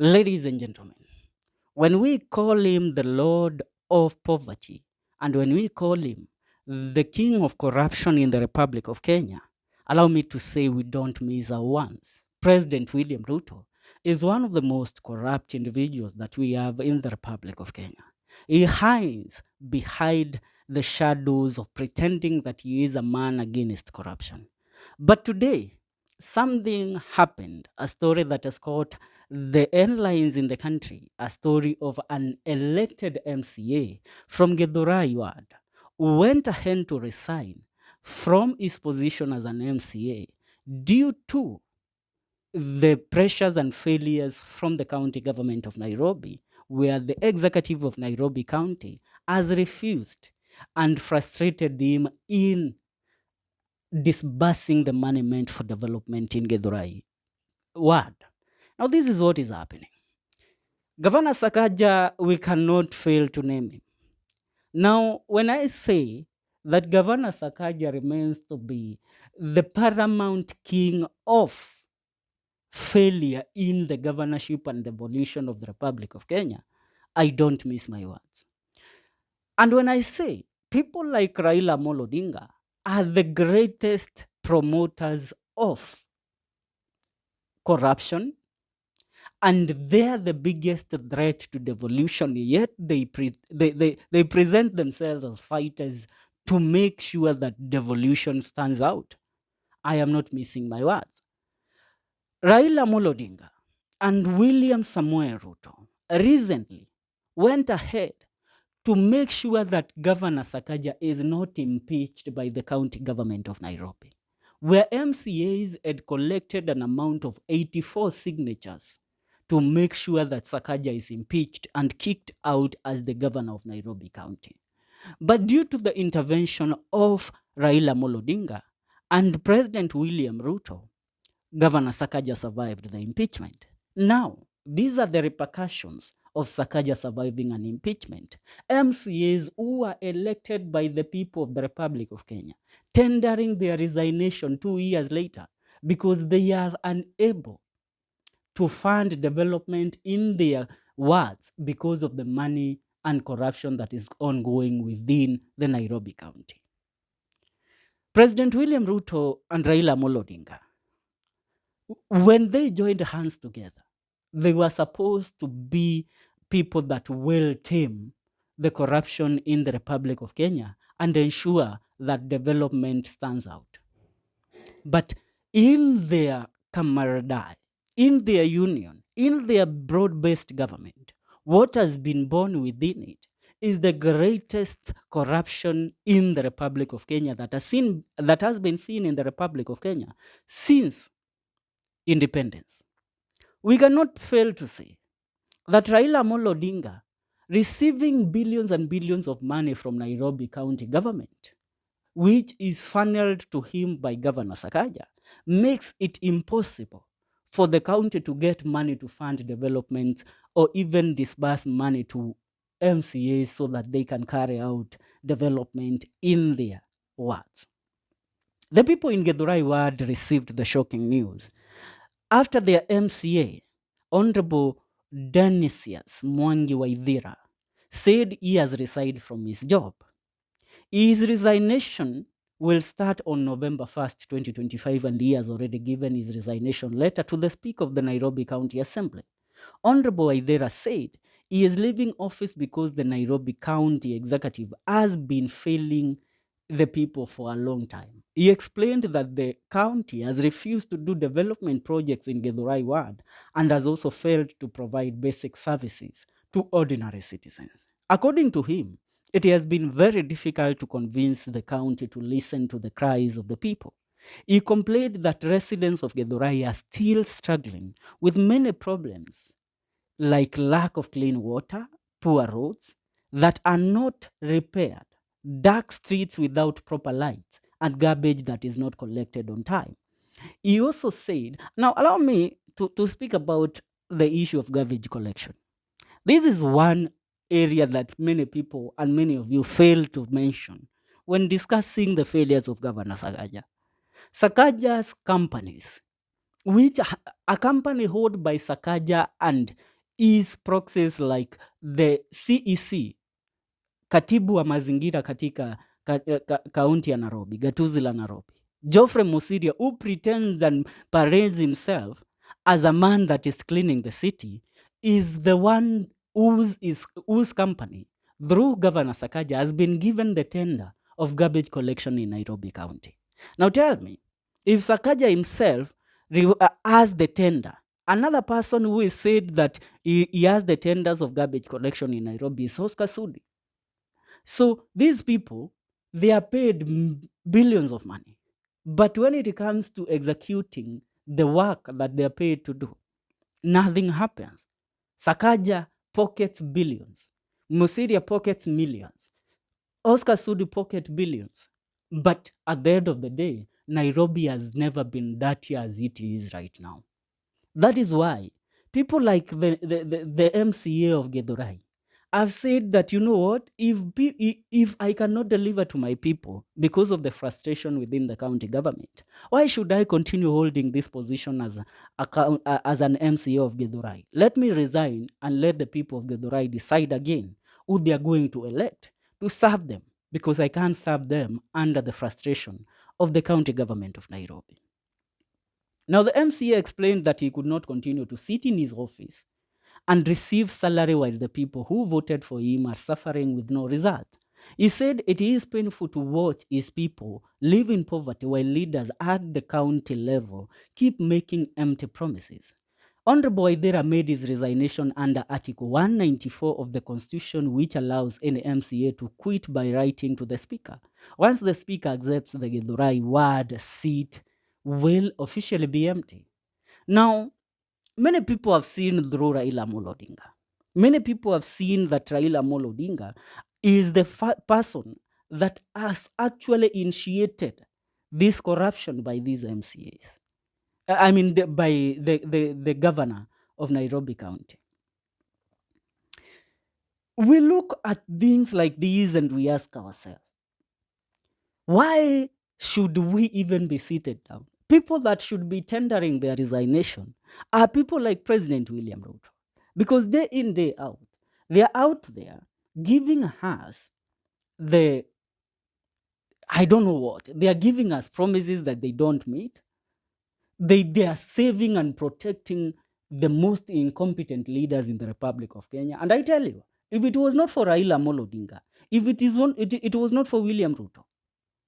Ladies and gentlemen, when we call him the Lord of Poverty and when we call him the King of Corruption in the Republic of Kenya, allow me to say we don't miss our words. President William Ruto is one of the most corrupt individuals that we have in the Republic of Kenya. He hides behind the shadows of pretending that he is a man against corruption. But today, something happened, a story that has caught the headlines in the country, a story of an elected MCA from Githurai ward who went ahead to resign from his position as an MCA due to the pressures and failures from the county government of Nairobi, where the executive of Nairobi County has refused and frustrated him in disbursing the money meant for development in Githurai ward. Now, this is what is happening. Governor Sakaja, we cannot fail to name him. Now, when I say that Governor Sakaja remains to be the paramount king of failure in the governorship and devolution of the Republic of Kenya, I don't miss my words. And when I say people like Raila Odinga are the greatest promoters of corruption, and they're the biggest threat to devolution, yet they present themselves as fighters to make sure that devolution stands out. I am not missing my words. Raila Odinga and William Samuel Ruto recently went ahead to make sure that Governor Sakaja is not impeached by the county government of Nairobi, where MCAs had collected an amount of 84 signatures to make sure that Sakaja is impeached and kicked out as the governor of Nairobi County. But due to the intervention of Raila Odinga and President William Ruto, Governor Sakaja survived the impeachment. Now, these are the repercussions of Sakaja surviving an impeachment. MCAs who are elected by the people of the Republic of Kenya, tendering their resignation 2 years later because they are unable to fund development in their wards because of the money and corruption that is ongoing within the Nairobi County. President William Ruto and Raila Odinga, when they joined hands together, they were supposed to be people that will tame the corruption in the Republic of Kenya and ensure that development stands out. But in their camaraderie, in their union, in their broad based government, what has been born within it is the greatest corruption in the Republic of Kenya that has been seen in the Republic of Kenya since independence. We cannot fail to say that Raila Odinga receiving billions and billions of money from Nairobi County government, which is funneled to him by Governor Sakaja, makes it impossible for the county to get money to fund development or even disburse money to MCAs so that they can carry out development in their wards. The people in Githurai ward received the shocking news after their MCA, Honorable Denisius Mwangi Waithira, said he has resigned from his job. His resignation will start on November 1st, 2025, and he has already given his resignation letter to the Speaker of the Nairobi County Assembly. Honorable Waithira said he is leaving office because the Nairobi County Executive has been failing the people for a long time. He explained that the county has refused to do development projects in Githurai ward and has also failed to provide basic services to ordinary citizens. According to him, it has been very difficult to convince the county to listen to the cries of the people. He complained that residents of Githurai are still struggling with many problems like lack of clean water, poor roads that are not repaired, dark streets without proper lights, and garbage that is not collected on time. He also said, now allow me to speak about the issue of garbage collection. This is one area that many people and many of you fail to mention when discussing the failures of Governor Sakaja. Sakaja's companies which a company held by Sakaja and his proxies like the CEC, katibu wa mazingira katika kaunti ya Nairobi, gatuzi la Nairobi, Geoffrey Musiria, who pretends and parades himself as a man that is cleaning the city, is the one whose company, through Governor Sakaja, has been given the tender of garbage collection in Nairobi County. Now tell me, if Sakaja himself has the tender, another person who is said that he has the tenders of garbage collection in Nairobi is Oscar Sudi. So these people, they are paid billions of money. But when it comes to executing the work that they are paid to do, nothing happens. Sakaja pockets billions. Musiria pockets millions. Oscar Sudi pocket billions. But at the end of the day, Nairobi has never been dirty as it is right now. That is why people like the MCA of Githurai have said that, you know what, if I cannot deliver to my people because of the frustration within the county government, why should I continue holding this position as an MCA of Githurai? Let me resign and let the people of Githurai decide again who they are going to elect to serve them, because I can't serve them under the frustration of the county government of Nairobi. Now, the MCA explained that he could not continue to sit in his office and receive salary while the people who voted for him are suffering with no result. He said it is painful to watch his people live in poverty while leaders at the county level keep making empty promises. Honorable Waithera made his resignation under Article 194 of the Constitution, which allows any MCA to quit by writing to the Speaker. Once the Speaker accepts the Githurai ward seat will officially be empty. Now, many people have seen through Raila Odinga. Many people have seen that Raila Odinga is the person that has actually initiated this corruption by these MCAs. I mean, by the governor of Nairobi County. We look at things like these and we ask ourselves, why should we even be seated down? People that should be tendering their resignation are people like President William Ruto. Because day in, day out, they are out there giving us I don't know what, they are giving us promises that they don't meet. They are saving and protecting the most incompetent leaders in the Republic of Kenya. And I tell you, if it was not for Raila Odinga, if it was not for William Ruto,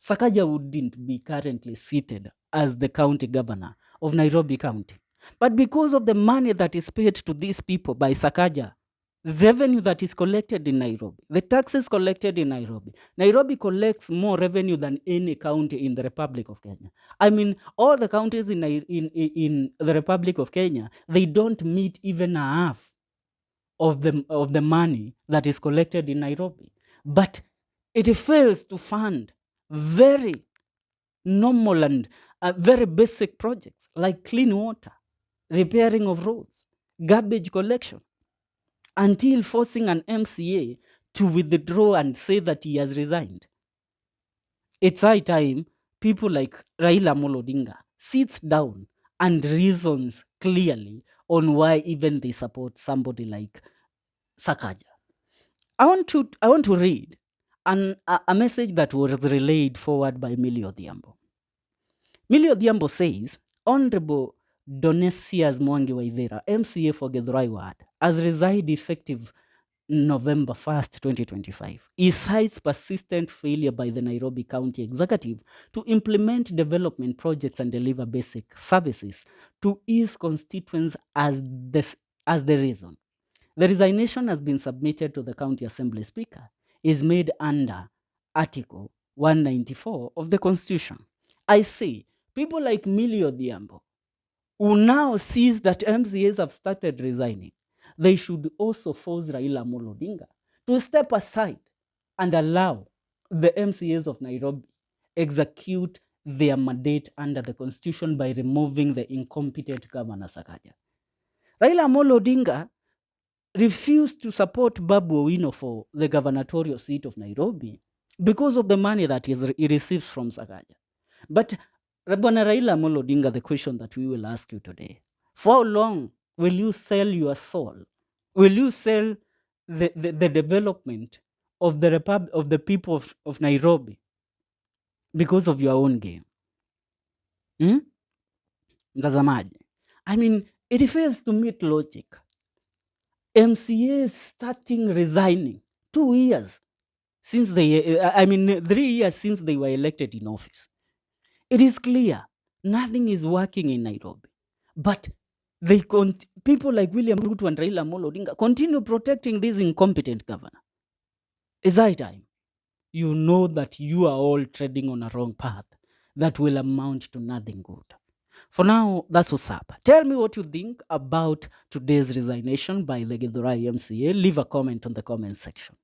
Sakaja wouldn't be currently seated as the county governor of Nairobi County. But because of the money that is paid to these people by Sakaja, the revenue that is collected in Nairobi, the taxes collected in Nairobi, Nairobi collects more revenue than any county in the Republic of Kenya. I mean, all the counties in the Republic of Kenya, they don't meet even half of the money that is collected in Nairobi. But it fails to fund very normal and very basic projects like clean water, repairing of roads, garbage collection, until forcing an MCA to withdraw and say that he has resigned. It's high time people like Raila Odinga sits down and reasons clearly on why even they support somebody like Sakaja. I want to read a message that was relayed forward by Millie Odhiambo. Millie Odhiambo says, Honorable Donesias Mwangi Waithera, MCA for Githurai Ward, has resigned effective November 1st, 2025. He cites persistent failure by the Nairobi County Executive to implement development projects and deliver basic services to his constituents as the reason. The resignation has been submitted to the County Assembly Speaker, is made under Article 194 of the Constitution. I say, people like Millie Odhiambo, who now sees that MCAs have started resigning, they should also force Raila Odinga to step aside and allow the MCAs of Nairobi execute their mandate under the Constitution by removing the incompetent Governor Sakaja. Raila Odinga refused to support Babu Owino for the gubernatorial seat of Nairobi because of the money that he receives from Sakaja. But Bwana Raila Amolo Odinga, the question that we will ask you today: for how long will you sell your soul? Will you sell the development of of the people of Nairobi because of your own game? Hmm? Mtazamaji, I mean, it fails to meet logic. MCAs starting resigning 2 years since I mean, 3 years since they were elected in office. It is clear nothing is working in Nairobi. But people like William Ruto and Raila Amolo Odinga continue protecting this incompetent governor. It's high time you know that you are all treading on a wrong path that will amount to nothing good. For now, that's what's up. Tell me what you think about today's resignation by the Githurai MCA. Leave a comment on the comment section.